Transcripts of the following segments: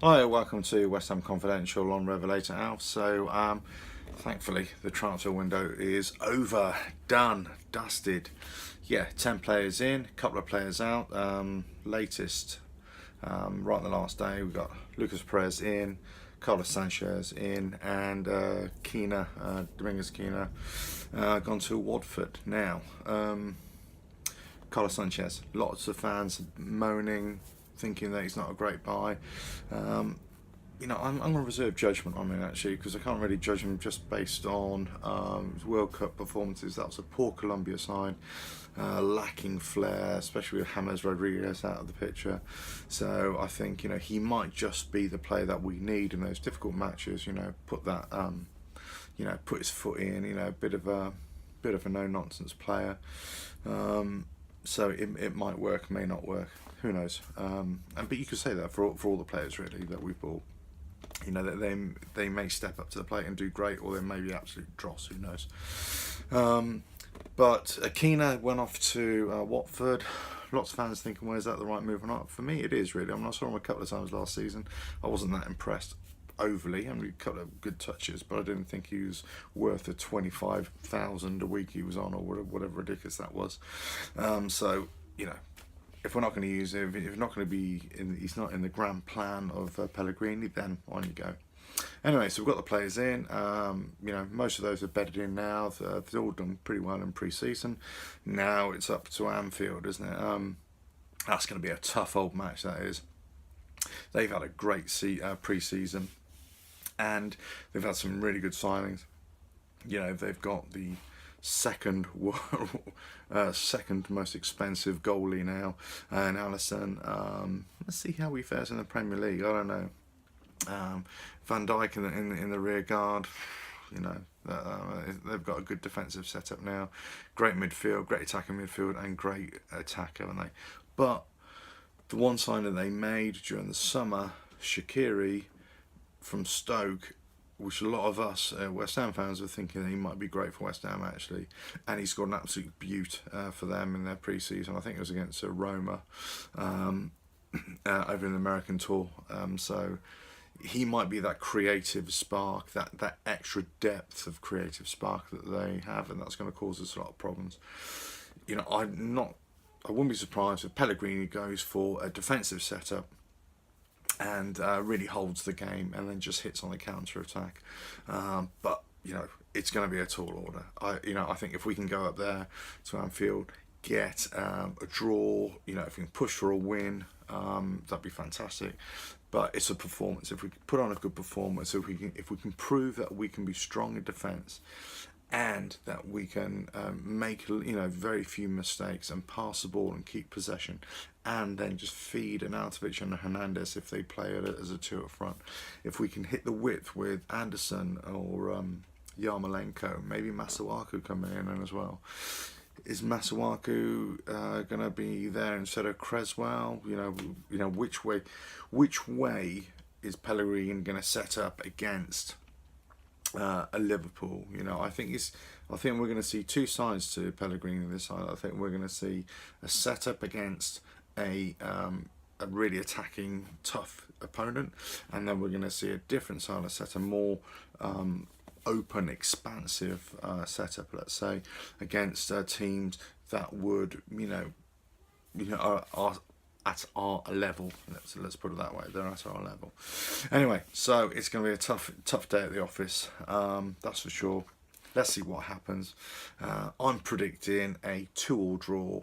Hi, welcome to West Ham Confidential on Revelator Alf. Thankfully, the transfer window is over, done, dusted. Yeah, 10 players in, a couple of players out. Latest, right on the last day, we've got Lucas Perez in, Carlos Sanchez in, and Dominguez Quina, gone to Watford now. Carlos Sanchez, lots of fans moaning, thinking that he's not a great buy. Um, I'm going to reserve judgment on him actually because I can't really judge him just based on his World Cup performances. That was a poor Colombia side, lacking flair, especially with James Rodriguez out of the picture. So I think he might just be the player that we need in those difficult matches. Put his foot in. A bit of a no nonsense player. So it might work, may not work. Who knows? But you could say that for all the players really that we've bought. That they may step up to the plate and do great, or they may be absolute dross. Who knows? But Aquina went off to Watford. Lots of fans thinking, "Well, is that the right move or not?" For me, it is really. I mean, I saw him a couple of times last season. I wasn't that impressed overly. I mean, a couple of good touches, but I didn't think he was worth the 25,000 a week he was on, or whatever ridiculous that was. So if we're not going to use him, if he's not going to he's not in the grand plan of Pellegrini, then on you go. Anyway, so we've got the players in. Most of those are bedded in now. They've all done pretty well in pre-season. Now it's up to Anfield, isn't it? That's going to be a tough old match. That is. They've had a great pre-season, and they've had some really good signings. They've got the second second most expensive goalie now, and Alisson. Let's see how he fares in the Premier League. I don't know. Van Dijk in the rear guard. They've got a good defensive setup now. Great midfield, great attacking midfield, and great attack, haven't they? But the one signing they made during the summer, Shaqiri from Stoke, which a lot of us West Ham fans were thinking he might be great for West Ham actually, and he scored an absolute beaut for them in their pre-season. I think it was against Roma over in the American tour. So he might be that creative spark, that extra depth of creative spark that they have, and that's going to cause us a lot of problems. I wouldn't be surprised if Pellegrini goes for a defensive setup and really holds the game and then just hits on the counter attack. But it's going to be a tall order. I think if we can go up there to Anfield, get a draw, if we can push for a win, that'd be fantastic. But it's a performance. If we put on a good performance, if we can prove that we can be strong in defence, and that we can make very few mistakes and pass the ball and keep possession, and then just feed Arnautovic and Hernandez if they play it as a two up front. If we can hit the width with Anderson or Yarmolenko, maybe Masuaku coming in as well. Is Masuaku going to be there instead of Creswell? Which way is Pellegrini going to set up against a Liverpool? I think we're going to see two sides to Pellegrini this side. I think we're going to see a setup against a really attacking, tough opponent, and then we're going to see a different side of set, a more open, expansive setup, let's say, against teams that would, are at our level. Let's put it that way. They're at our level. Anyway, so it's going to be a tough day at the office. That's for sure. Let's see what happens. I'm predicting a 2-2 draw.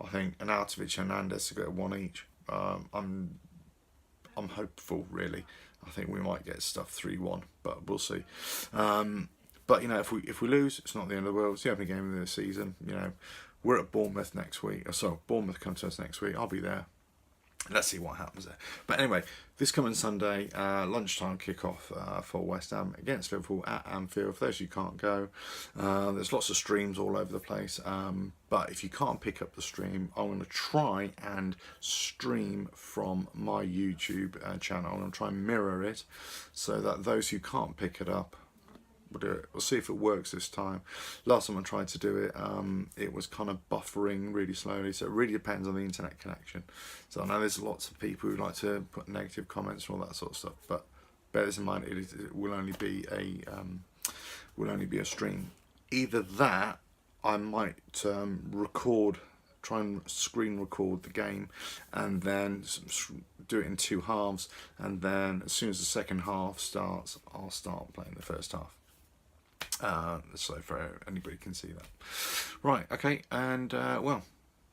I think Arnautovic and Hernandez to get one each. I'm hopeful, really. I think we might get stuff 3-1, but we'll see. But if we lose, it's not the end of the world. It's the opening game of the season. We're at Bournemouth next week. So Bournemouth come to us next week. I'll be there. Let's see what happens there. But anyway, this coming Sunday, lunchtime kickoff for West Ham against Liverpool at Anfield. For those who can't go, there's lots of streams all over the place. But if you can't pick up the stream, I'm going to try and stream from my YouTube channel. I'm going to try and mirror it so that those who can't pick it up, We'll do it. We'll see if it works this time. Last time I tried to do it, it was kind of buffering really slowly. So it really depends on the internet connection. So I know there's lots of people who like to put negative comments and all that sort of stuff, but bear this in mind, it will only be a stream. Either that, I might try and screen record the game, and then do it in 2 halves, and then as soon as the second half starts, I'll start playing the first half. So for anybody can see that. Right, okay, and well,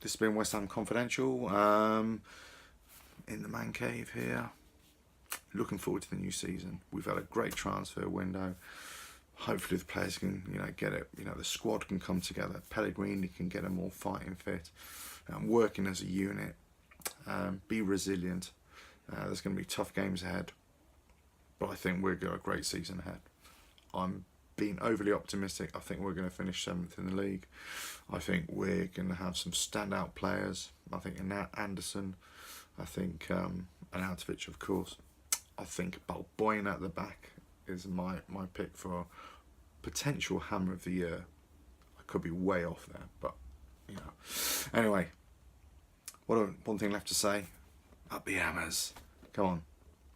this has been West Ham Confidential, in the man cave here. Looking forward to the new season. We've had a great transfer window. Hopefully the players can, get it. The squad can come together. Pellegrini can get them all fighting fit, working as a unit. Be resilient. There's going to be tough games ahead, but I think we've got a great season ahead. I'm being overly optimistic. I think we're going to finish 7th in the league. I think we're going to have some standout players. I think Anderson. I think Arnautovic, of course. I think Balboin at the back is my pick for potential Hammer of the Year. I could be way off there, but Anyway, one thing left to say: up the Hammers! Come on,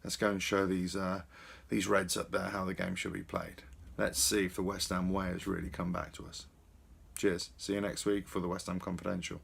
let's go and show these Reds up there how the game should be played. Let's see if the West Ham way has really come back to us. Cheers. See you next week for the West Ham Confidential.